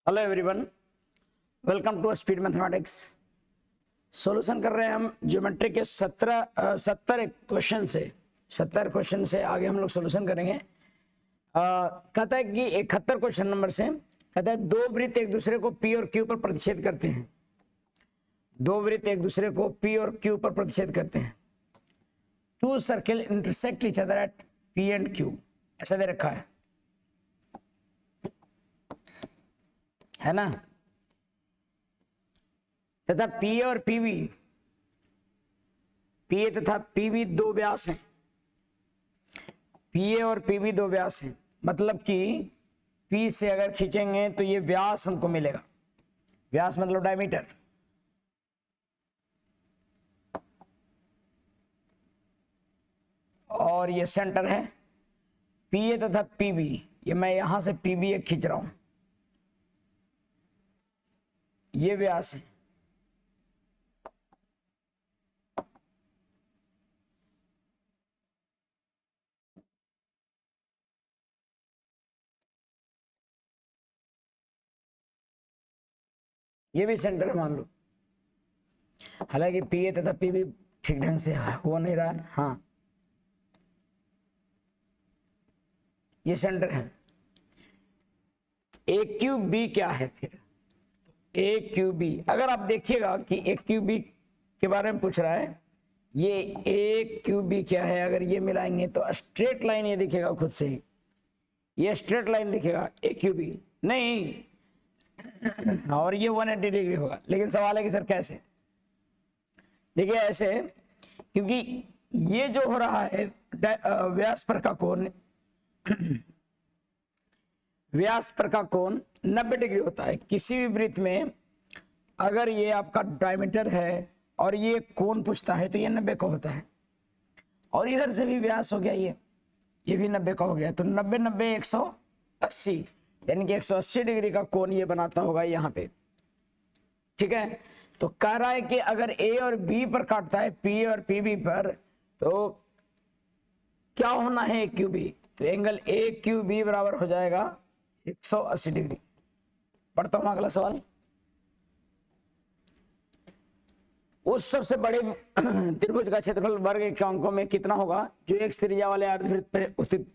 Hello everyone, welcome to speed mathematics. Solution कर रहे हैं हम ज्योमेट्री के 70 क्वेश्चन से आगे हम लोग सॉल्यूशन करेंगे। कहता है कि 71 क्वेश्चन नंबर से कहता है दो वृत्त एक दूसरे को पी और क्यू पर प्रतिच्छेद करते हैं। दो वृत्त एक दूसरे को पी और क्यू पर प्रतिच्छेद करते हैं। Two circle intersect each other at P and Q, ऐसा दे रखा है ना। तथा पी और पीबी, पीए तथा पीबी दो व्यास हैं। पीए और पीबी दो व्यास हैं, मतलब कि पी से अगर खींचेंगे तो ये व्यास हमको मिलेगा। व्यास मतलब डायमीटर। और ये सेंटर है पीए तथा पीबी। ये मैं यहां से पीबी एक खींच रहा हूं, ये व्यास है। ये भी सेंटर है मान लो। हालांकि पीए तथा पीबी ठीक ढंग से हो नहीं रहा है। हाँ, ये सेंटर है। ए क्यू बी क्या है फिर? ए क्यू बी, अगर आप देखिएगा कि ए क्यू बी के बारे में पूछ रहा है, ये ए क्यू बी क्या है? अगर ये मिलाएंगे तो स्ट्रेट लाइन ये दिखेगा खुद से ही, ये स्ट्रेट लाइन दिखेगा ए क्यू बी नहीं। और ये 180 डिग्री होगा। लेकिन सवाल है कि सर कैसे? देखिए ऐसे, क्योंकि ये जो हो रहा है व्यास पर का कोण, व्यास पर का कोण 90 डिग्री होता है किसी भी वृत्त में। अगर ये आपका डायमीटर है और ये कोण पूछता है तो ये 90 का होता है। और इधर से भी व्यास हो गया, ये भी 90 का हो गया। तो 90 90 180, यानी कि 180 डिग्री का कोण ये बनाता होगा यहाँ पे। ठीक है, तो कह रहा है कि अगर ए और बी पर काटता है, पी और पी बी पर, तो क्या होना है ए क्यू बी? तो एंगल ए क्यू बी बराबर हो जाएगा 180 डिग्री। पढ़ता हूं अगला सवाल। उस सबसे बड़े त्रिभुज का क्षेत्रफल वर्ग के अंकों में कितना होगा जो एक त्रिज्या वाले अर्धवृत्त पर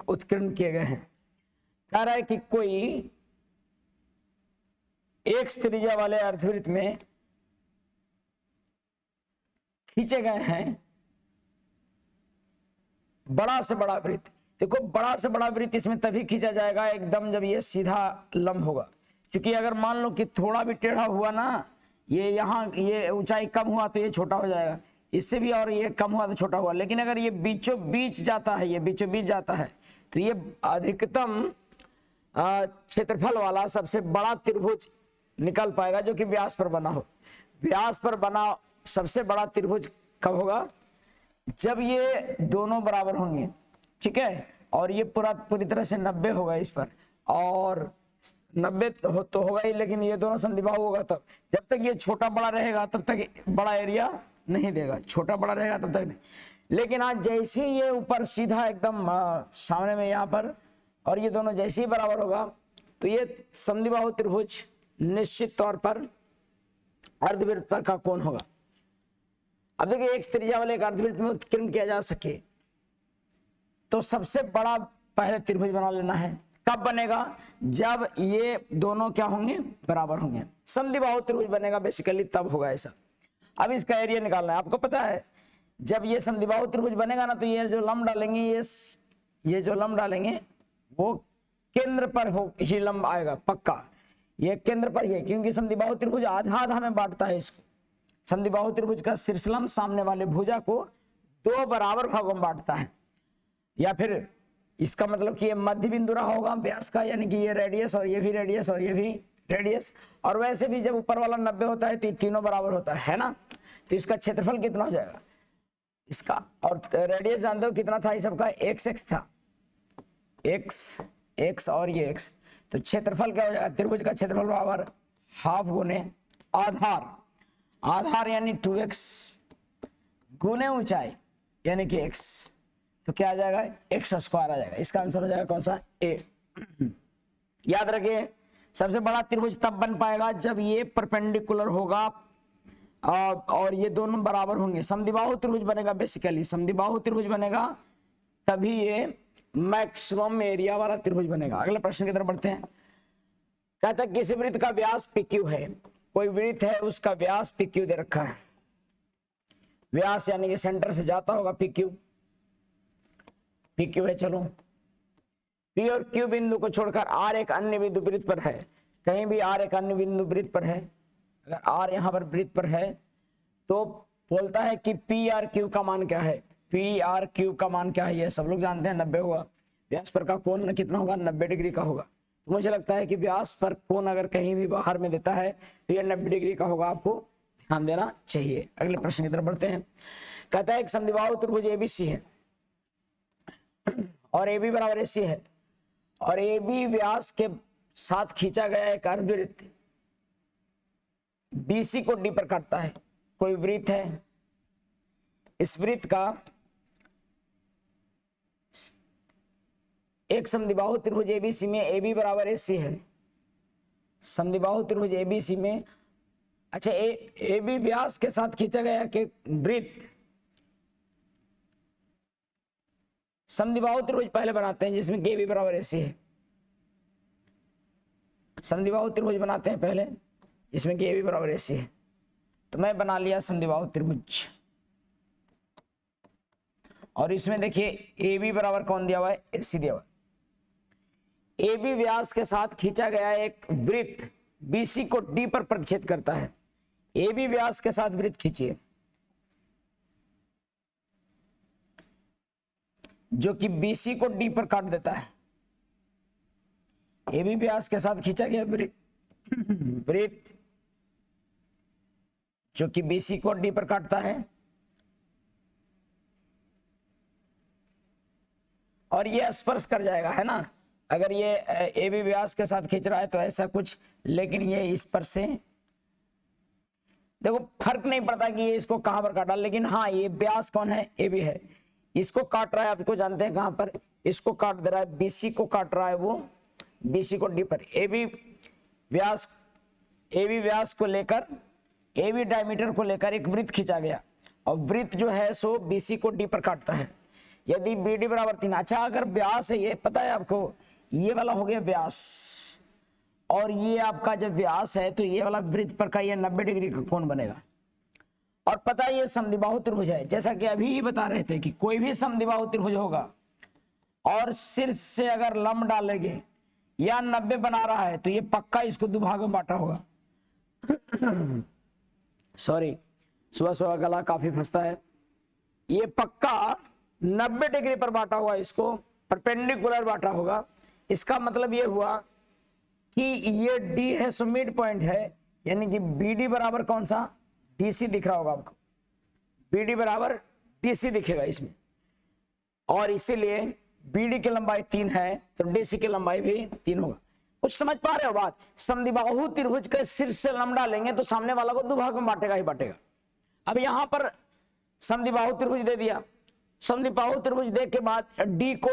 उत्कीर्ण किए गए हैं? कह रहा है कि कोई एक त्रिज्या वाले अर्धवृत्त में खींचे गए हैं बड़ा से बड़ा वृत्त। देखो, बड़ा से बड़ा वृत्त इसमें तभी खींचा जाएगा एकदम जब ये सीधा लंब होगा। क्योंकि अगर मान लो कि थोड़ा भी टेढ़ा हुआ ना, ये यहाँ ये ऊंचाई कम हुआ तो ये छोटा हो जाएगा, इससे भी, और ये कम हुआ तो छोटा हुआ। लेकिन अगर ये बीचों बीच जाता है, ये बीचों बीच जाता है, तो ये अधिकतम क्षेत्रफल वाला सबसे बड़ा त्रिभुज निकल पाएगा जो कि व्यास पर बना हो। व्यास पर बना सबसे बड़ा त्रिभुज कब होगा? जब ये दोनों बराबर होंगे। ठीक है, और ये पूरी तरह से 90 होगा इस पर, और 90 तो होगा ही, लेकिन ये दोनों समद्विबाहु होगा तब। जब तक ये छोटा बड़ा रहेगा तब तक बड़ा एरिया नहीं देगा, छोटा बड़ा रहेगा तब तक नहीं। लेकिन आज जैसे ही ये ऊपर सीधा एकदम सामने में यहाँ पर, और ये दोनों जैसे ही बराबर होगा, तो ये समद्विबाहु त्रिभुज निश्चित तौर पर अर्धवृत्त पर का कोण होगा। अब देखिए, एक त्रिज्या वाले एक अर्धवृत्त में उत्कीर्ण किया जा सके तो सबसे बड़ा पहले त्रिभुज बना लेना है। कब बनेगा? जब ये दोनों क्या होंगे? बराबर होंगे। समद्विबाहु त्रिभुज बनेगा बेसिकली तब होगा ऐसा। अब इसका एरिया निकालना है। आपको पता है जब ये समद्विबाहु त्रिभुज बनेगा ना, तो ये जो लंब डालेंगे, ये जो लंब डालेंगे वो केंद्र पर हो ही लंब आएगा पक्का। ये केंद्र पर ही है, क्योंकि समद्विबाहु त्रिभुज आधा आधा में बांटता है इसको। समद्विबाहु त्रिभुज का शीर्षलंब सामने वाले भुजा को दो बराबर भागों में बांटता है। या फिर इसका मतलब कि ये मध्य बिंदु रहा होगा व्यास का, यानी कि ये रेडियस और ये भी रेडियस और ये भी रेडियस। और वैसे भी जब ऊपर वाला 90 होता है तो तीनों बराबर होता है ना। तो इसका क्षेत्रफल कितना हो जाएगा इसका? और रेडियस जानते हो कितना था? इस सबका x था, x और ये x। तो क्षेत्रफल क्या हो जाएगा? त्रिभुज का क्षेत्रफल बराबर हाफ गुने आधार, आधार यानी 2x गुने ऊंचाई यानी कि x। तो क्या आ जाएगा? x² आ जाएगा। इसका आंसर हो जाएगा कौन सा? ए। याद रखिए, सबसे बड़ा त्रिभुज तब बन पाएगा जब ये परपेंडिकुलर होगा और ये दोनों बराबर होंगे। समद्विबाहु त्रिभुज बनेगा, बेसिकली समद्विबाहु त्रिभुज बनेगा तभी ये मैक्सिमम एरिया वाला त्रिभुज बनेगा। अगले प्रश्न की तरफ बढ़ते हैं। कहता है किसी वृत्त का व्यास PQ है, कोई वृत्त है उसका व्यास PQ दे रखा है। व्यास यानी कि सेंटर से जाता होगा PQ है। चलो P और Q बिंदु को छोड़कर R एक अन्य बिंदु वृत्त पर है। कहीं भी R एक अन्य बिंदु वृत्त पर है, अगर R यहाँ पर वृत्त पर है तो बोलता है कि PRQ का मान क्या है। PRQ का मान क्या है ये सब लोग जानते हैं, 90 होगा। व्यास पर का कोण कितना होगा, 90 डिग्री का होगा। तो मुझे लगता है कि व्यास पर कोण अगर कहीं भी बाहर में देता है तो ये 90 डिग्री का होगा, आपको ध्यान देना चाहिए। अगले प्रश्न की तरफ बढ़ते हैं। कहता है एक समद्विबाहु त्रिभुज ABC है और AB बराबर AC है और AB व्यास के साथ खींचा गया एक अर्धवृत्त BC को D पर काटता है। कोई वृत्त है, इस वृत्त का एक समद्विबाहु त्रिभुज ABC में AB बराबर AC है। समद्विबाहु त्रिभुज ABC में अच्छा AB व्यास के साथ खींचा गया कि वृत्त समद्विबाहु त्रिभुज पहले बनाते हैं जिसमें AB बराबर AC है। समद्विबाहु त्रिभुज बनाते हैं पहले इसमें AB बराबर AC है। तो मैं बना लिया समद्विबाहु त्रिभुज और इसमें देखिए AB बराबर कौन दिया हुआ है, AC दिया हुआ है। AB व्यास के साथ खींचा गया एक वृत्त BC को D पर प्रतिच्छेद करता है। AB व्यास के साथ वृत्त खींचिए जो कि BC को D पर काट देता है। AB व्यास के साथ खींचा गया वृत्त जो कि BC को D पर काटता है और ये स्पर्श कर जाएगा, है ना। अगर ये AB व्यास के साथ खींच रहा है तो ऐसा कुछ, लेकिन ये इस पर से देखो फर्क नहीं पड़ता कि ये इसको कहां पर काटा, लेकिन हाँ ये व्यास कौन है, AB है। इसको काट रहा है, आपको जानते हैं कहां पर, इसको काट दे रहा है, BC को काट रहा है, वो BC को D पर। AB व्यास को लेकर, AB डायमीटर को लेकर एक वृत्त खींचा गया और वृत्त जो है सो BC को D पर काटता है। यदि BD बराबर 3, अच्छा अगर व्यास है, ये पता है आपको, ये वाला हो गया व्यास और ये आपका जब व्यास है तो ये वाला वृत्त पर का ये 90 डिग्री का कोण बनेगा। और पता है ये समद्विबाहु त्रिभुज है, जैसा कि अभी ही बता रहे थे कि कोई भी समद्विबाहु त्रिभुज होगा और शीर्ष से अगर लंब डालेंगे या 90 बना रहा है तो ये पक्का इसको दो भाग में बांटा होगा। सॉरी, सुबह गला काफी फंसता है। ये पक्का 90 डिग्री पर बांटा हुआ, इसको परपेंडिकुलर बांटा होगा। इसका मतलब ये हुआ कि ये D है सो मिड पॉइंट है, यानी कि BD बराबर कौन सा, DC दिख रहा होगा आपको, BD बराबर DC दिखेगा इसमें। और इसीलिए BD की लंबाई 3 है तो DC की लंबाई भी 3 होगा। कुछ समझ पा रहे हो बात। समद्विबाहु त्रिभुज के शीर्ष से लंब डालेंगे तो सामने वाला को दो भाग में बांटेगा ही बांटेगा। अब यहां पर समद्विबाहु त्रिभुज दे दिया, समद्विबाहु त्रिभुज दे के बाद D को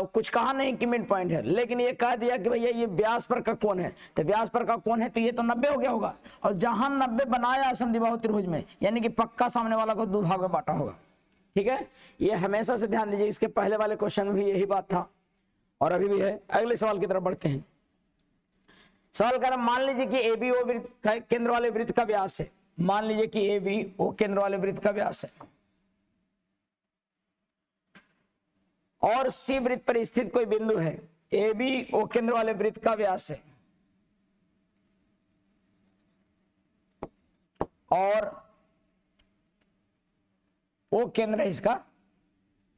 कुछ कहा नहीं कि मिड पॉइंट है, लेकिन ये कह दिया कि भैया ये व्यास पर का कोण है, तो व्यास पर का कोण है तो ये तो 90 हो गया होगा। और जहां 90 बनाया समद्विबाहु त्रिभुज में, यानी कि पक्का सामने वाला को दो भाग में बांटा होगा। ठीक है, ये हमेशा से ध्यान दीजिए, इसके पहले वाले क्वेश्चन में भी यही बात था और अभी भी है। अगले सवाल की तरफ बढ़ते हैं। सवाल कर मान लीजिए कि AB O केंद्र वाले वृत्त का व्यास है। मान लीजिए कि AB O केंद्र वाले वृत्त का व्यास है और C वृत्त पर स्थित कोई बिंदु है। AB O केंद्र वाले वृत्त का व्यास है और O केंद्र है इसका,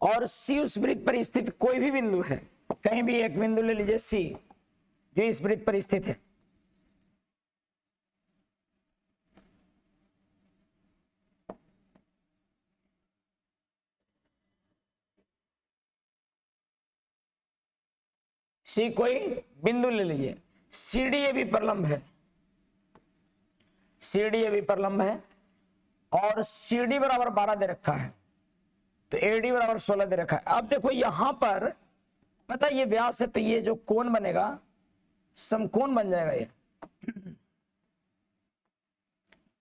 और C उस वृत्त पर स्थित कोई भी बिंदु है। कहीं भी एक बिंदु ले लीजिए C जो इस वृत्त पर स्थित है। C कोई बिंदु ले लीजिए, CD AB पर लंब है, CD AB पर लंब है और CD बराबर 12 दे रखा है तो AD बराबर 16 दे रखा है। अब देखो यहां पर पता ये व्यास है तो ये जो कोण बनेगा समकोण बन जाएगा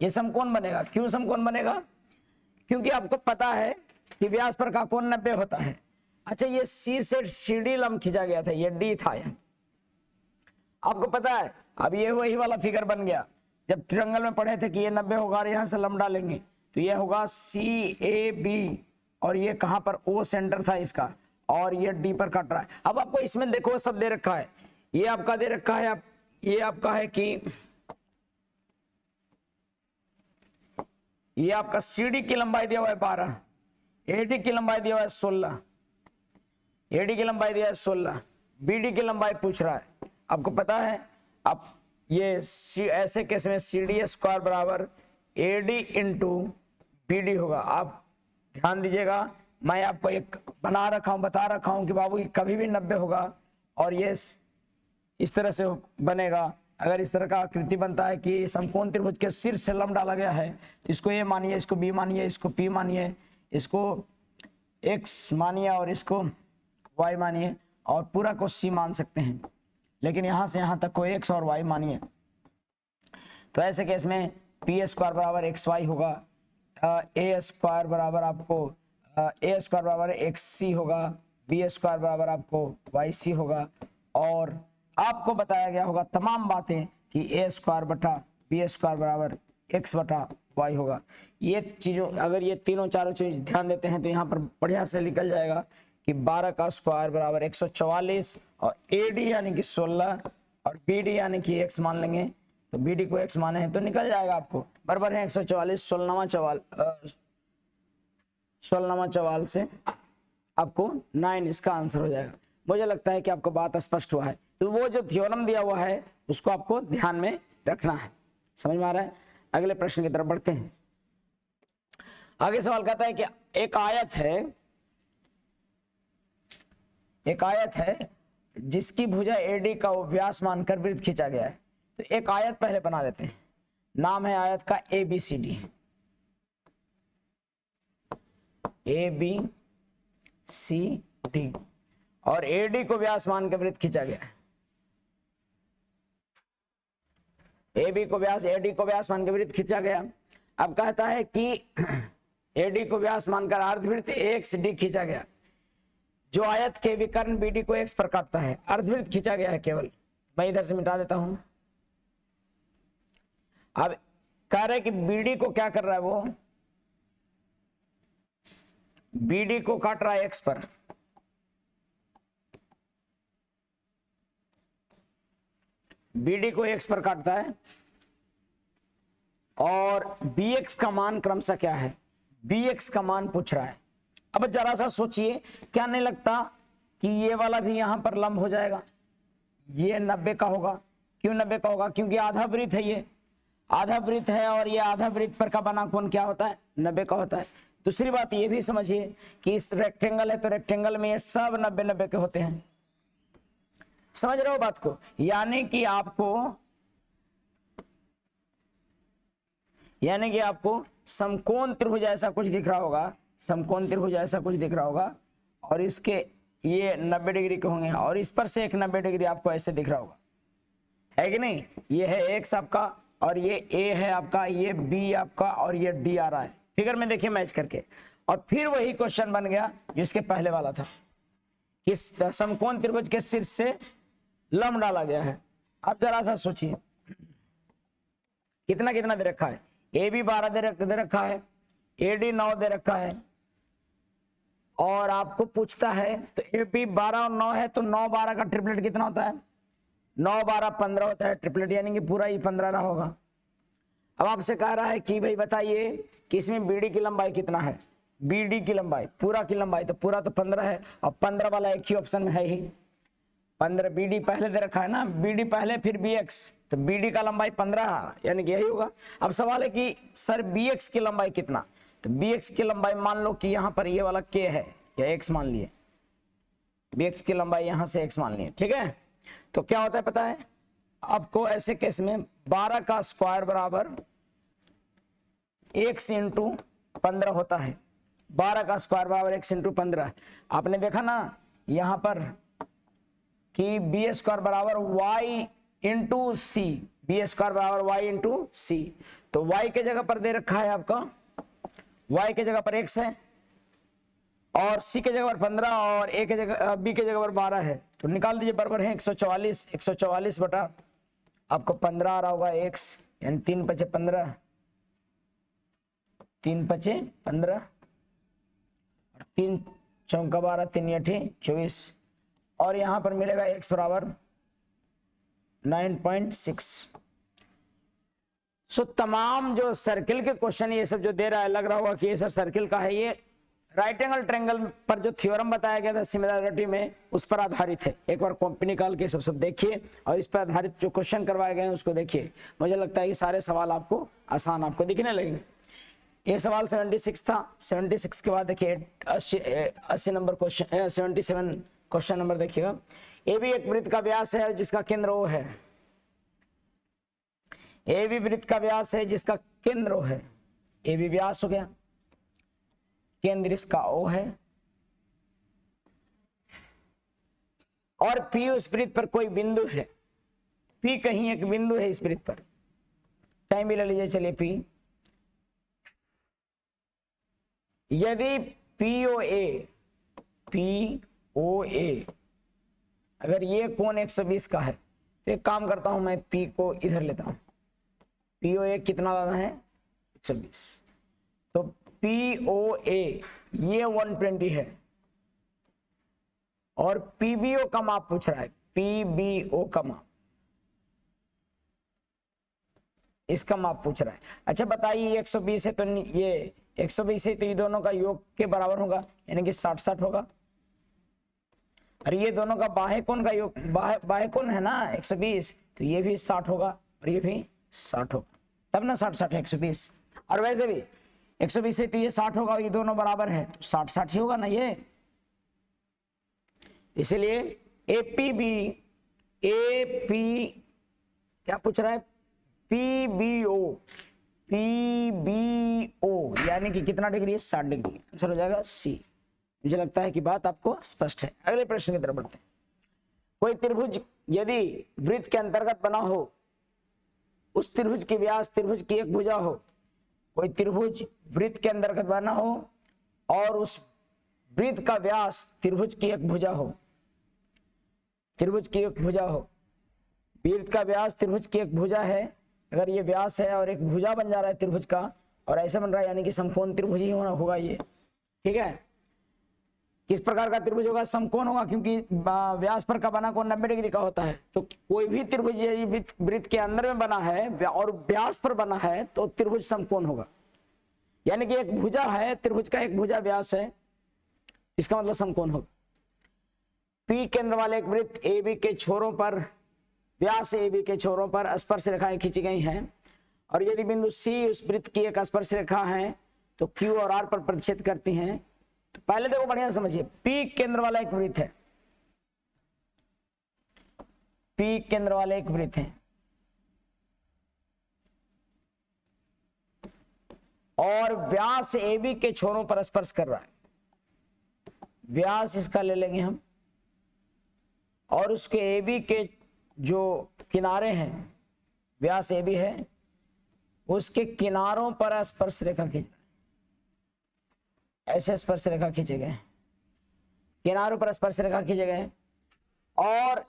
ये समकोण बनेगा। क्यों समकोण बनेगा? क्योंकि आपको पता है कि व्यास पर का कोण 90 होता है। अच्छा, ये सी से CD लंब खींचा गया था, ये D था यहाँ, आपको पता है। अब ये वही वाला फिगर बन गया, जब ट्रायंगल में पढ़े थे कि ये 90 होगा और यहाँ से लंब डालेंगे तो ये होगा CAB, और ये कहाँ पर O सेंटर था इसका, और ये D पर कट रहा है। अब आपको इसमें देखो सब दे रखा है, ये आपका दे रखा है, ये आपका है कि ये आपका CD की लंबाई दिया हुआ है 12, AD की लंबाई दिया हुआ है 16, AD की लंबाई दिया है 16, BD की लंबाई पूछ रहा है। आपको पता है अब ये ऐसे केस में CD स्क्वायर बराबर AD इंटू BD होगा। आप ध्यान दीजिएगा, मैं आपको एक बना रखा हूं, बता रखा हूं कि बाबू कभी भी 90 होगा और ये इस तरह से बनेगा। अगर इस तरह का आकृति बनता है कि समकोण त्रिभुज के शीर्ष से लंब डाला गया है, इसको A मानिए, इसको B मानिए, इसको P मानिए, इसको X मानिए और इसको Y मानिए, और पूरा को C मान सकते हैं, लेकिन यहां से यहां तक को X और Y मानिए। तो ऐसे केस में P स्क्वायर बराबर XY होगा, A स्क्वायर बराबर आपको A स्क्वायर बराबर XC होगा, B स्क्वायर बराबर आपको YC होगा, और आपको बताया गया होगा तमाम बातें कि A स्क्वायर बटा B स्क्वायर बराबर X बटा Y होगा। ये चीज़ों अगर ये तीनों चारों चीज ध्यान देते हैं तो यहाँ पर बढ़िया से निकल जाएगा कि 12 का स्क्वायर बराबर 144, और AD यानी कि 16 और BD यानी कि X मान लेंगे, तो BD को X माने हैं तो निकल जाएगा आपको, बराबर है 144, 16वां चवाल से आपको 9 इसका आंसर हो जाएगा। मुझे लगता है कि आपको बात स्पष्ट हुआ है। तो वो जो थ्योरम दिया हुआ है उसको आपको ध्यान में रखना है, समझ में आ रहा है। अगले प्रश्न की तरफ बढ़ते हैं। आगे सवाल कहता है कि एक आयत है जिसकी भुजा AD का व्यास मानकर वृत्त खींचा गया है। तो एक आयत पहले बना लेते हैं, नाम है आयत का ABCD, और AD को व्यास मानकर वृत्त खींचा गया है। AD को व्यास मानकर वृत्त खींचा गया। अब कहता है कि AD को व्यास मानकर अर्धवृत्त XD खींचा गया, जो आयत के विकर्ण BD को X पर काटता है। अर्धवृत्त खींचा गया है केवल, मैं इधर से मिटा देता हूं। अब कह रहे कि BD को क्या कर रहा है, वो BD को काट रहा है X पर, BD को X पर काटता है, और BX का मान क्रमशः क्या है, BX का मान पूछ रहा है। अब जरा सा सोचिए, क्या नहीं लगता कि ये वाला भी यहां पर लंब हो जाएगा, ये 90 का होगा। क्यों 90 का होगा? क्योंकि आधा वृत्त है, ये आधा वृत्त है, और ये आधा वृत्त पर का बना कोण क्या होता है, 90 का होता है। दूसरी बात ये भी समझिए कि इस रेक्टेंगल है तो रेक्टेंगल में ये सब 90-90 के होते हैं। समझ रहे हो बात को? यानी कि आपको समकोण त्रिभुज ऐसा कुछ दिख रहा होगा, समकोण त्रिभुज ऐसा कुछ दिख रहा होगा, और इसके ये 90 डिग्री के होंगे, और इस पर से एक 90 डिग्री आपको ऐसे दिख रहा होगा, है कि नहीं? ये है X आपका, और ये A है आपका, ये B आपका, और ये D आ रहा है। फिगर में देखिए मैच करके, और फिर वही क्वेश्चन बन गया जो इसके पहले वाला था कि समकोण त्रिभुज के शीर्ष से लंब डाला गया है। अब जरा सा सोचिए, कितना कितना दे रखा है, AB 12 दे रखा है, AD 9 दे रखा है, और आपको पूछता है तो AB 12 और 9 है, तो 9-12 का ट्रिपलेट कितना होता है, 9-12 15 होता है ट्रिपलेट, यानी कि पूरा ही 15 रहा होगा। अब आपसे कह रहा है कि भाई बताइए कि इसमें BD की लंबाई कितना है, BD की लंबाई, पूरा की लंबाई, तो पूरा तो 15 है, और 15 वाला एक ही ऑप्शन में है ही, 15। BD पहले दे रखा है ना, BD पहले फिर BX, तो BD का लंबाई 15, यानी कि यही होगा। अब सवाल है कि सर BX की लंबाई कितना, तो BX की लंबाई मान लो कि यहाँ पर ये वाला K है, या X मान लिए, BX की लंबाई यहाँ से X मान लिए, ठीक है। तो क्या होता है पता है आपको, ऐसे केस में 12 का स्क्वायर बराबर X इंटू 15 होता है। 12 का स्क्वायर बराबर X इंटू 15। आपने देखा ना यहाँ पर कि B स्क्वायर बराबर Y इंटू सी, बी स्क्वायर बराबर वाई इंटू सी। तो y के जगह पर दे रखा है आपका, y के जगह पर x है और c के जगह पर 15 और a के जगह b के जगह पर 12 है। तो निकाल दीजिए, बराबर है 144, 144 बटा आपको 15 आ रहा होगा x, यानी 3 पचे 15, 3 पचे 15 और 3 चौका 12, 3 अठे 24 और यहां पर मिलेगा x बराबर 9.6। सो तमाम जो सर्किल के क्वेश्चन ये सब जो दे रहा है, लग रहा होगा कि ये सर सर्किल का है, ये राइट एंगल ट्रायंगल पर जो थ्योरम बताया गया था सिमिलरिटी में, उस पर आधारित है। एक बार कॉपी निकाल के सब देखिए और इस पर आधारित जो क्वेश्चन करवाए गए हैं उसको देखिए। मुझे लगता है कि सारे सवाल आपको आसान आपको दिखने लगेंगे। ये सवाल 76 था। 76 के बाद देखिए 80 नंबर क्वेश्चन, 77 क्वेश्चन नंबर देखिएगा। ए भी एक वृत्त का व्यास है जिसका केंद्र O है। ए भी वृत्त का व्यास है जिसका केंद्र O है। ए भी व्यास हो गया, केंद्र इसका O है और P उस वृत्त पर कोई बिंदु है। P कहीं एक बिंदु है इस वृत्त पर, कहीं भी ले लीजिए, चलिए P। यदि POA अगर ये कोण 120 का है तो एक काम करता हूं, मैं P को इधर लेता हूं। POA कितना लाना है? 120। तो POA ये 120 है और PBO का माप पूछ रहा है, PBO का माप, इसका माप पूछ रहा है। अच्छा बताइए 120 है तो ये 120 है तो ये दोनों का योग के बराबर होगा, यानी कि 60-60 होगा। और ये दोनों का बाह्य कोण का योग, बाह्य कोण है ना 120, तो ये भी 60 होगा और ये भी 60 होगा, तब ना 60-60 है 120। और वैसे भी 120 है तो ये 60 होगा, ये दोनों बराबर है तो 60-60 ही होगा ना ये। इसलिए AP क्या पूछ रहा है? PBO यानी कि कितना डिग्री है? 60 डिग्री। आंसर हो जाएगा C। मुझे लगता है कि बात आपको स्पष्ट है। अगले प्रश्न की तरफ बढ़ते हैं। कोई त्रिभुज यदि वृत्त के अंतर्गत बना हो, उस त्रिभुज की व्यास त्रिभुज की एक भुजा हो। कोई त्रिभुज वृत्त के अंतर्गत बना हो और उस वृत्त का व्यास त्रिभुज की एक भुजा हो। त्रिभुज की एक भुजा हो, वृत्त का व्यास त्रिभुज की एक भुजा है। अगर ये व्यास है और एक भुजा बन जा रहा है त्रिभुज का, और ऐसा बन रहा है यानी कि समकोण त्रिभुज ही होगा ये। ठीक है, किस प्रकार का त्रिभुज होगा? समकोण होगा, क्योंकि व्यास पर का बना कोण 90 डिग्री का होता है। तो कोई भी त्रिभुज यदि वृत्त के अंदर में बना है और व्यास पर बना है तो त्रिभुज समकोण होगा। यानी कि एक भुजा है, त्रिभुज का एक भुजा व्यास है, इसका मतलब समकोण होगा। P केंद्र वाले एक वृत्त AB के छोरों पर, व्यास AB के छोरों पर स्पर्श रेखाएं खींची गई हैं और यदि बिंदु C उस वृत्त की एक स्पर्श रेखा है तो Q और R पर प्रतिच्छेद करती हैं। तो पहले देखो बढ़िया समझिए, P केंद्र वाला एक वृत्त है, P केंद्र वाले एक वृत्त है और व्यास AB के छोरों पर स्पर्श कर रहा है। व्यास इसका ले लेंगे हम और उसके AB के जो किनारे हैं, व्यास AB है, उसके किनारों पर स्पर्श रेखा खींच, ऐसे स्पर्श रेखा खींचे गए, किनारों पर स्पर्श रेखा खींचे गए। और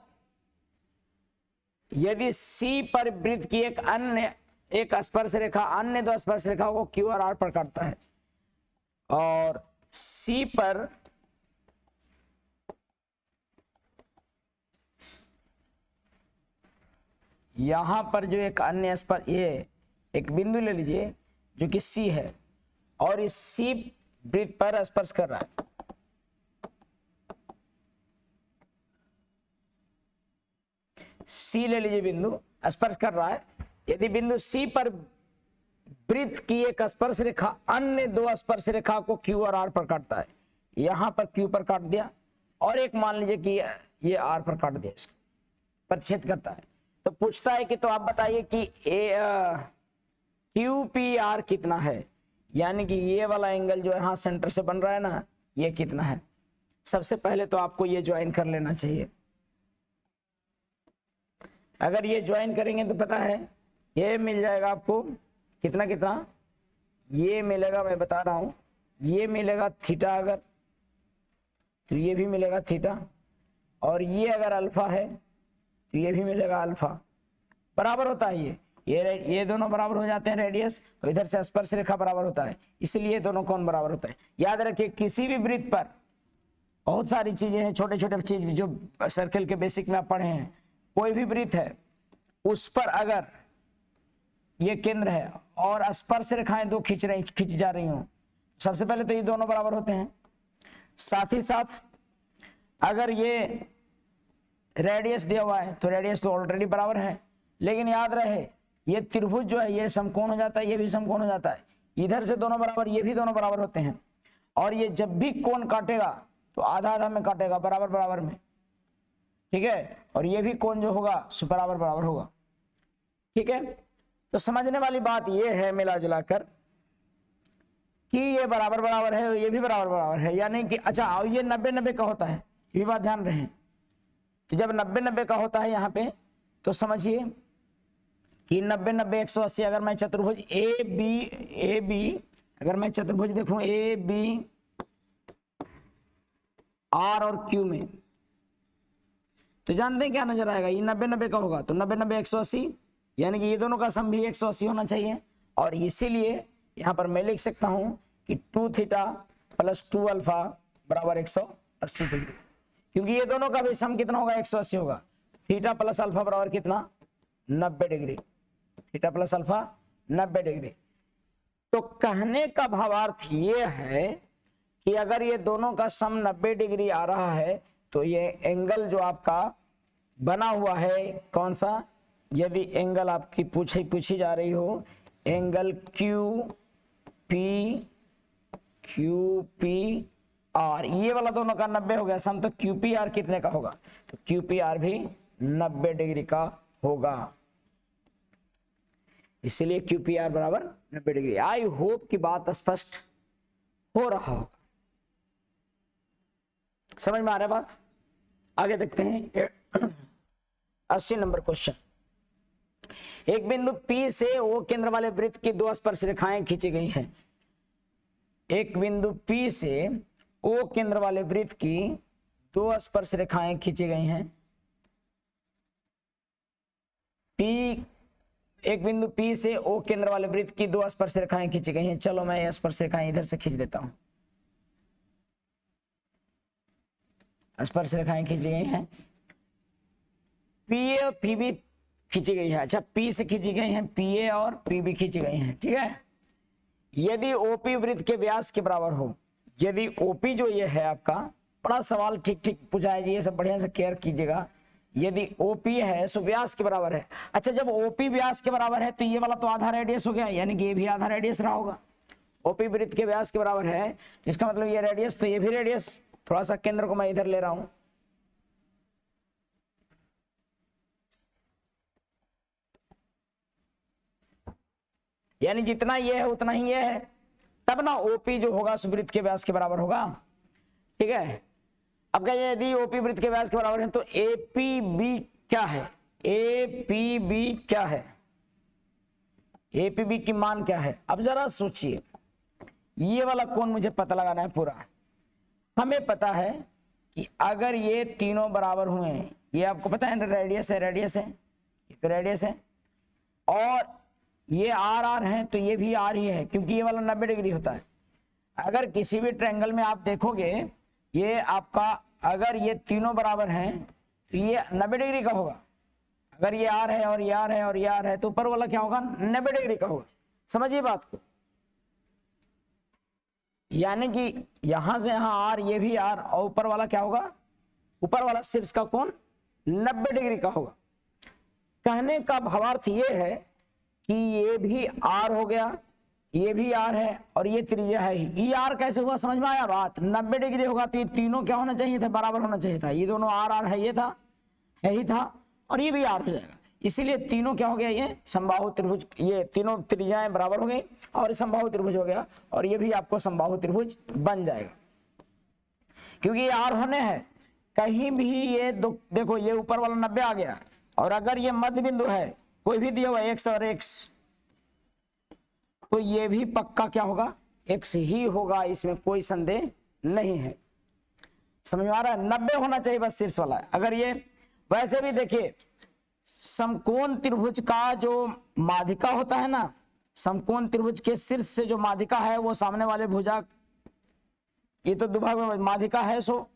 यदि C पर वृत्त की एक स्पर्श रेखा अन्य दो स्पर्श रेखाओं को Q और R पर काटता है और C पर यहां पर जो एक अन्य स्पर्श, ये एक बिंदु ले लीजिए जो कि C है और इस C वृत्त पर स्पर्श कर रहा है। C ले लीजिए, बिंदु स्पर्श कर रहा है। यदि बिंदु C पर वृत्त की एक स्पर्श रेखा अन्य दो स्पर्श रेखा को Q और R पर काटता है, यहां पर Q पर काट दिया और एक मान लीजिए कि ये R पर काट दिया, इसको प्रतिच्छेद करता है। तो पूछता है कि तो आप बताइए कि QPR कितना है, यानी कि ये वाला एंगल जो यहां सेंटर से बन रहा है ना, ये कितना है। सबसे पहले तो आपको ये ज्वाइन कर लेना चाहिए। अगर ये ज्वाइन करेंगे तो पता है ये मिल जाएगा आपको कितना कितना, ये मिलेगा, मैं बता रहा हूं, ये मिलेगा थीटा अगर, तो ये भी मिलेगा थीटा, और ये अगर अल्फा है तो ये भी मिलेगा अल्फा। बराबर होता है ये दोनों बराबर हो जाते हैं रेडियस, और इधर से स्पर्श रेखा बराबर होता है, इसलिए दोनों कोण बराबर होता है। याद रखिए किसी भी वृत्त पर बहुत सारी चीजें हैं, छोटे छोटे चीज जो सर्कल के बेसिक में आप पढ़े हैं, कोई भी वृत्त है उस पर अगर ये केंद्र है और स्पर्श रेखाएं दो खिंच जा रही हो, सबसे पहले तो ये दोनों बराबर होते हैं। साथ ही साथ अगर ये रेडियस दिया हुआ है तो रेडियस तो ऑलरेडी बराबर है, लेकिन याद रहे ये त्रिभुज जो है ये समकोण हो जाता है, ये भी समकोण हो जाता है, इधर से दोनों बराबर, ये भी दोनों बराबर होते हैं, और ये जब भी कोण काटेगा तो आधा आधा में काटेगा, बराबर बराबर में, ठीक है, और ये भी कोण जो होगा सो बराबर बराबर होगा, ठीक है। तो समझने वाली बात ये है मिला जुला कर कि ये बराबर बराबर है, ये भी बराबर बराबर है, यानी कि अच्छा ये 90-90 का होता है, ये भी बात ध्यान रहे। तो जब 90-90 का होता है यहाँ पे तो समझिए कि 90-90 180, अगर मैं चतुर्भुज ए बी अगर मैं चतुर्भुज देखूं ए बी आर और क्यू में, तो जानते हैं क्या नजर आएगा, ये 90-90 का होगा, तो 90-90 180, यानी कि ये दोनों का सम भी 180 होना चाहिए, और इसीलिए यहां पर मैं लिख सकता हूं कि 2 थीटा प्लस 2 अल्फा बराबर 180 डिग्री, क्योंकि ये दोनों का भी सम कितना होगा 180 होगा। थीटा प्लस अल्फा बराबर कितना 90 degree, theta plus alpha 90 degree. तो कहने का भावार्थ ये है कि अगर ये दोनों का सम 90 डिग्री आ रहा है तो ये एंगल जो आपका बना हुआ है कौन सा, यदि एंगल आपकी पूछी जा रही हो एंगल क्यू पी आर, ये वाला दोनों का 90 हो गया सम, तो क्यू पी आर कितने का होगा, तो क्यू पी आर भी 90 डिग्री का होगा, इसीलिए क्यू पी आर बराबर 90 डिग्री। आई होप की बात स्पष्ट हो रहा होगा, समझ में आ रहा है बात। आगे देखते हैं 80 नंबर क्वेश्चन। एक बिंदु P से O केंद्र वाले वृत्त की 2 स्पर्श रेखाएं खींची गई हैं। एक बिंदु P से O केंद्र वाले वृत्त की 2 स्पर्श रेखाएं खींची गई हैं। एक बिंदु P से O केंद्र वाले वृत्त की 2 स्पर्श रेखाएं खींची गई हैं। चलो मैं ये स्पर्श रेखाएं इधर से खींच देता हूं। स्पर्श रेखाएं खींची गई हैं, PA और PB खींची गई है। अच्छा P से खींची गई हैं, PA और PB खींची गई हैं, ठीक है। यदि OP वृत्त के व्यास के बराबर हो, यदि OP जो ये है आपका, बड़ा सवाल ठीक ठीक पूछा है जी, ये सब बढ़िया से केयर कीजिएगा। यदि OP है सो व्यास के बराबर है। अच्छा जब OP व्यास के बराबर है तो ये वाला तो आधा रेडियस हो गया, यानी कि ये भी आधा रेडियस रहा होगा। OP वृत्त के व्यास के बराबर है, इसका मतलब ये रेडियस तो ये भी रेडियस, थोड़ा सा केंद्र को मैं इधर ले रहा हूं, यानी जितना ये है उतना ही ये है, तब ना OP जो होगा वृत्त के व्यास के बराबर होगा, ठीक है। अब क्या यदि OP वृत्त के व्यास के बराबर है तो APB क्या है, APB क्या है, APB की मान क्या है। अब जरा सोचिए, ये वाला कोण मुझे पता लगाना है पूरा। हमें पता है कि अगर ये तीनों बराबर हुए, ये आपको पता है रेडियस है, रेडियस है, ये तो रेडियस है, और ये आर आर है तो ये भी आर ही है, क्योंकि ये वाला 90 डिग्री होता है। अगर किसी भी ट्रायंगल में आप देखोगे ये आपका, अगर ये तीनों बराबर हैं तो ये 90 डिग्री का होगा। अगर ये आर है और ये आर है और ये आर है तो ऊपर वाला क्या होगा 90 डिग्री का होगा। समझिए बात को, यानी कि यहां से यहां आर, ये भी आर, और ऊपर वाला क्या होगा, ऊपर वाला शीर्ष का कोण 90 डिग्री का होगा। कहने का भावार्थ ये है कि ये भी आर हो गया, ये भी आर है, और ये त्रिज्या है ही। ये आर कैसे हुआ, समझ में आया बात। 90 डिग्री होगा तो ये तीनों क्या होना चाहिए था, बराबर होना चाहिए था। ये दोनों आर आर है, ये था, है ही था, और ये भी आर हो जाएगा, इसीलिए तीनों क्या हो गया, ये समबाहु त्रिभुज, ये तीनों त्रिज्याएं बराबर हो गई और समबाहु त्रिभुज हो गया, और ये भी आपको समबाहु त्रिभुज बन जाएगा, क्योंकि ये आर होने हैं। कहीं भी ये देखो, ये ऊपर वाला 90 आ गया और अगर ये मध्य बिंदु है कोई भी दिया हुआ x और x, तो ये भी पक्का क्या होगा, x ही होगा, इसमें कोई संदेह नहीं है। समझ में आ रहा है? 90 होना चाहिए बस शीर्ष वाला। अगर ये वैसे भी देखिए समकोण त्रिभुज का जो माध्यिका होता है ना, समकोण त्रिभुज के शीर्ष से जो माध्यिका है वो सामने वाले भुजा, ये तो दुभाग में माध्यिका है, सो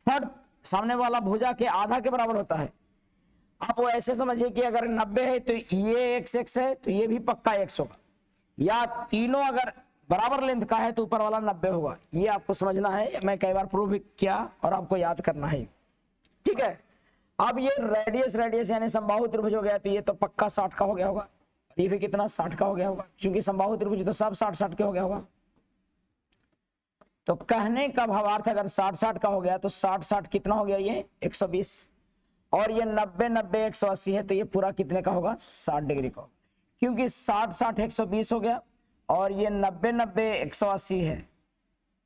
थर्ड सामने वाला भुजा के आधा के बराबर होता है। आप वो ऐसे समझिए कि अगर 90 है तो ये x है तो ये भी पक्का x होगा, या तीनों अगर बराबर लेंथ का है तो ऊपर वाला 90 होगा। ये आपको समझना है, मैं कई बार प्रूव किया और आपको याद करना है, ठीक है। अब ये रेडियस यानी समबाहु त्रिभुज हो गया, तो ये तो पक्का 60 का हो गया होगा, ये भी कितना 60 का हो गया होगा, क्योंकि समबाहु त्रिभुज तो सब 60 के हो गया होगा। तो कहने का भावार्थ अगर 60 का हो गया तो 60 कितना हो गया, ये 120, और ये 90 180 है तो ये पूरा कितने का होगा, 60 डिग्री का, क्योंकि 60 120 हो गया और ये 90 180 है,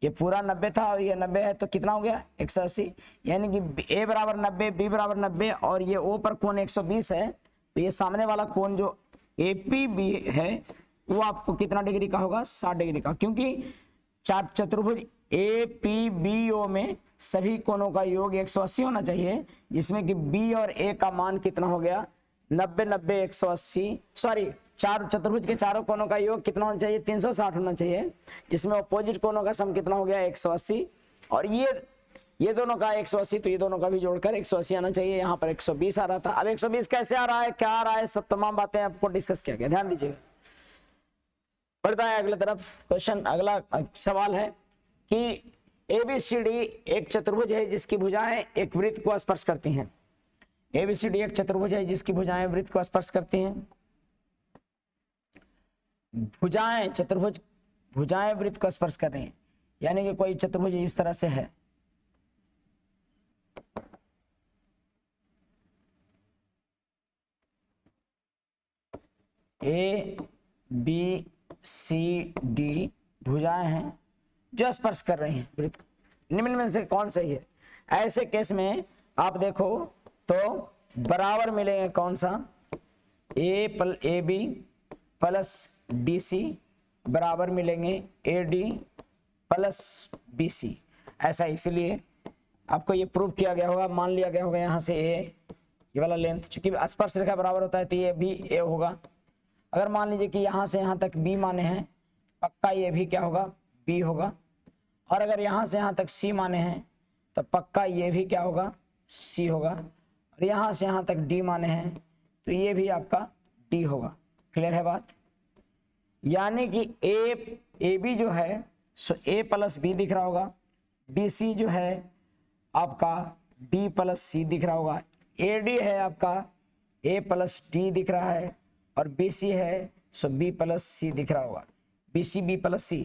ये पूरा 90 था और ये 90 है तो कितना हो गया 180, यानी कि a बराबर 90 b बराबर 90 और ये o पर कोण 120 है, तो ये सामने वाला कोण जो APB है वो आपको कितना डिग्री का होगा, 60 डिग्री का, क्योंकि चार चतुर्भुज APBO में सभी कोणों का योग 180 होना चाहिए, जिसमें कि B और A का मान कितना हो गया 90 180, सॉरी चार चतुर्भुज के चारों कोणों का योग कितना होना चाहिए 360 होना चाहिए, जिसमें अपोजिट कोणों का सम कितना हो गया 180, और ये दोनों का 180 तो ये दोनों का भी जोड़कर 180 आना चाहिए। यहाँ पर 120 आ रहा था, अब 120 कैसे आ रहा है, क्या आ रहा है, सब तमाम बातें आपको डिस्कस किया गया, ध्यान दीजिएगा। बढ़ता है अगले तरफ क्वेश्चन। अगला सवाल है कि ABCD एक चतुर्भुज है जिसकी भुजाएं एक वृत्त को स्पर्श करती हैं। ABCD एक चतुर्भुज है जिसकी भुजाएं वृत्त को स्पर्श करती हैं। भुजाएं चतुर्भुज, भुजाएं वृत्त को स्पर्श कर रही हैं, यानी कि कोई चतुर्भुज इस तरह से है, ABCD भुजाएं हैं जो स्पर्श कर रही हैं वृत्त को, निम्न में से कौन सही है। ऐसे केस में आप देखो तो बराबर मिलेंगे कौन सा, AB प्लस DC बराबर मिलेंगे AD प्लस BC। ऐसा इसलिए आपको ये प्रूव किया गया होगा, मान लिया गया होगा यहाँ से ये वाला लेंथ, चूंकि स्पर्श रेखा बराबर होता है तो ये भी A होगा। अगर मान लीजिए कि यहाँ से यहाँ तक B माने हैं, पक्का ये भी क्या होगा, B होगा, और अगर यहाँ से यहाँ तक C माने हैं तो पक्का ये भी क्या होगा, C होगा, और यहाँ से यहाँ तक D माने हैं तो ये भी आपका D होगा। क्लियर है बात? यानी कि AB जो है सो A प्लस B दिख रहा होगा, BC जो है आपका D प्लस C दिख रहा होगा, AD है आपका A प्लस D दिख रहा है, और BC है सो B प्लस C दिख रहा होगा, BC B प्लस C।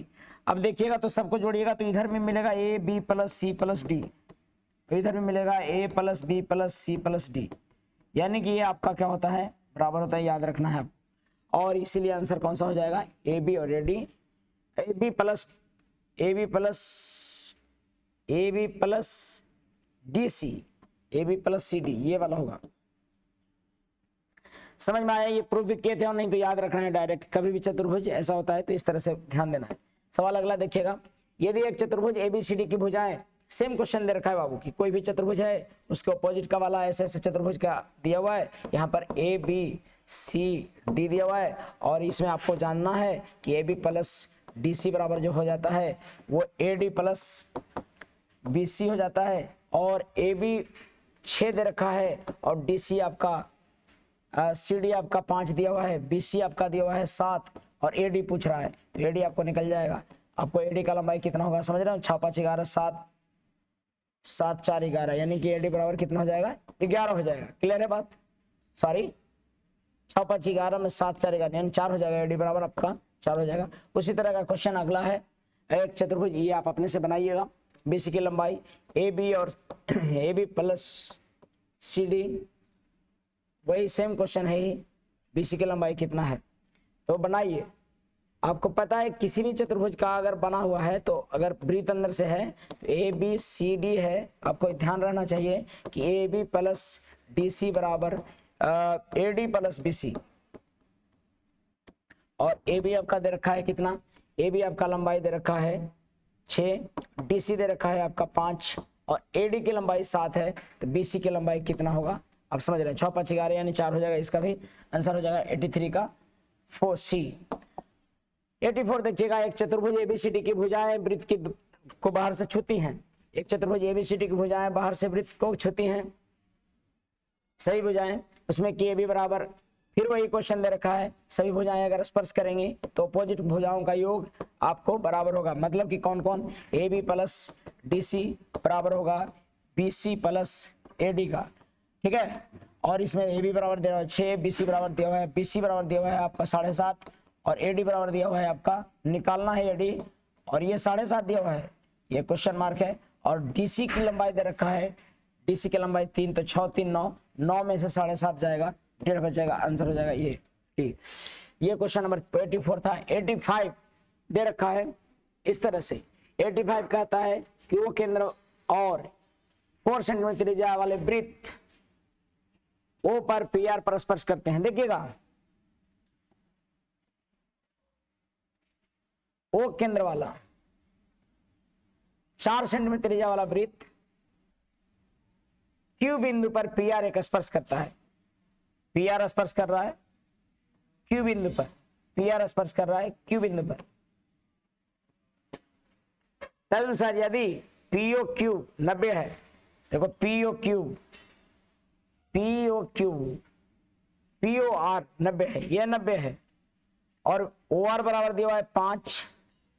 अब देखिएगा तो सबको जोड़िएगा तो इधर में मिलेगा AB plus C plus D, इधर में मिलेगा A plus B plus C plus D, यानी कि ये आपका क्या होता है, बराबर होता है, याद रखना है। और इसीलिए आंसर कौन सा हो जाएगा, AB और AD, AB plus DC, AB plus CD, ये वाला होगा। समझ में आया? ये प्रूफ भी किए थे और नहीं तो याद रखना है डायरेक्ट, कभी भी चतुर्भुज ऐसा होता है तो इस तरह से ध्यान देना है। सवाल अगला देखिएगा, यदि एक चतुर्भुज ABCD की भुजाएं, सेम क्वेश्चन दे रखा है बाबू कि कोई भी चतुर्भुज है उसके अपोजिट का वाला ऐसे ऐसे चतुर्भुज का दिया हुआ है, यहाँ पर ABCD दिया हुआ है, और इसमें आपको जानना है कि AB प्लस DC बराबर जो हो जाता है वो AD प्लस BC हो जाता है, और AB 6 दे रखा है और DC आपका CD आपका 5 दिया हुआ है, BC आपका दिया हुआ है 7, और AD पूछ रहा है तो AD आपको निकल जाएगा। आपको AD का लंबाई कितना होगा, समझ रहे हो, 6 5 11 7 4 11, यानी कि AD बराबर कितना हो जाएगा, 11 हो जाएगा। क्लियर है बात? सॉरी 6 5 11 में 7 4 11 यानी 4 हो जाएगा, AD बराबर आपका 4 हो जाएगा। उसी तरह का क्वेश्चन अगला है, एक चतुर्भुज, ये आप अपने से बनाइएगा, BC की लंबाई AB और AB प्लस CD, वही सेम क्वेश्चन है ही, BC की लंबाई कितना है तो बनाइए। आपको पता है किसी भी चतुर्भुज का अगर बना हुआ है तो अगर वृत्त अंदर से है तो ABCD है, आपको ध्यान रहना चाहिए कि AB प्लस DC बराबर AD प्लस BC, और AB आपका दे रखा है कितना, AB आपका लंबाई दे रखा है 6, DC दे रखा है आपका 5 और AD की लंबाई 7 है, तो BC की लंबाई कितना होगा आप समझ रहे हैं। 6 5 11 यानी 4 हो जाएगा, इसका भी आंसर हो जाएगा 83 का 4C। 84 देखिएगा, एक चतुर्भुज ABCD की भुजाएं वृत्त की को बाहर से छूती हैं, एक चतुर्भुज ABCD की भुजाएं बाहर से वृत्त को छूती हैं, सभी भुजाएं, उसमें कि AB बराबर, फिर वही क्वेश्चन दे रखा है, सभी भुजाएं अगर स्पर्श करेंगी तो अपोजिट भुजाओं का योग आपको बराबर होगा, मतलब कि कौन कौन, AB प्लस DC बराबर होगा BC प्लस AD का, ठीक है। और इसमें AB बराबर दिया हुआ है 6, BC बराबर दिया हुआ है, BC बराबर दिया हुआ है आपका 7.5 और AD बराबर दिया हुआ है आपका, निकालना है AD, और ये 7.5 दिया हुआ है, ये क्वेश्चन मार्क है। और DC की लंबाई दे रखा है, DC की लंबाई 3, तो 6 3 9, 9 में से 7.5 जाएगा, 1.5 बचेगा, आंसर हो जाएगा ये ठीक। ये क्वेश्चन नंबर 84 था। 85 दे रखा है इस तरह से, 85 कहता है कि वो केंद्र और 4 सेंटीमीटर त्रिज्या वाले वृत्त O पर PR पर स्पर्श करते हैं। देखिएगा O केंद्र वाला 4 सेंटीमीटर त्रिज्या वाला वृत्त Q बिंदु पर PR एक स्पर्श करता है, PR स्पर्श कर रहा है Q बिंदु पर, PR स्पर्श कर रहा है Q बिंदु पर। तदनुसार यदि POQ 90 है, देखो POR 90 है, ये 90 है, और OR बराबर दिया हुआ है 5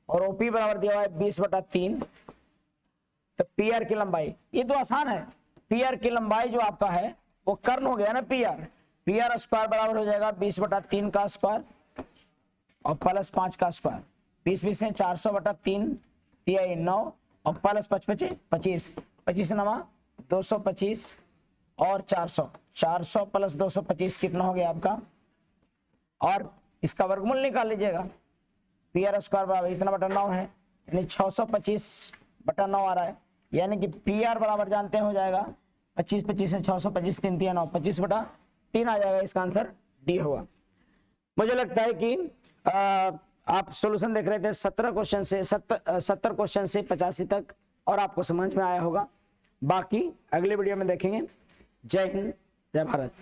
और OP बराबर दिया हुआ है 20/3, तो PR की लंबाई, ये तो आसान है, PR की लंबाई जो आपका है वो कर्ण हो गया ना, PR स्क्वायर बराबर हो जाएगा 20/3 का स्क्वायर और प्लस 5 का स्क्वायर, 20 से 400/3, 9 और प्लस 5 25, 25 9 225 और 400 प्लस 225 कितना हो गया आपका, और इसका वर्गमूल निकाल लीजिएगा, PR स्क्वायर बराबर इतना बटा 9 है, यानी 625/9 आ रहा है, यानी कि PR बराबर जानते हैं हो जाएगा 25 से 625 3 3 9 25/3 आ जाएगा, इसका आंसर डी होगा। मुझे लगता है कि आप सॉल्यूशन देख रहे थे 70 क्वेश्चन से 85 तक, और आपको समझ में आया होगा। बाकी अगले वीडियो में देखेंगे। जय हिंद, जय भारत।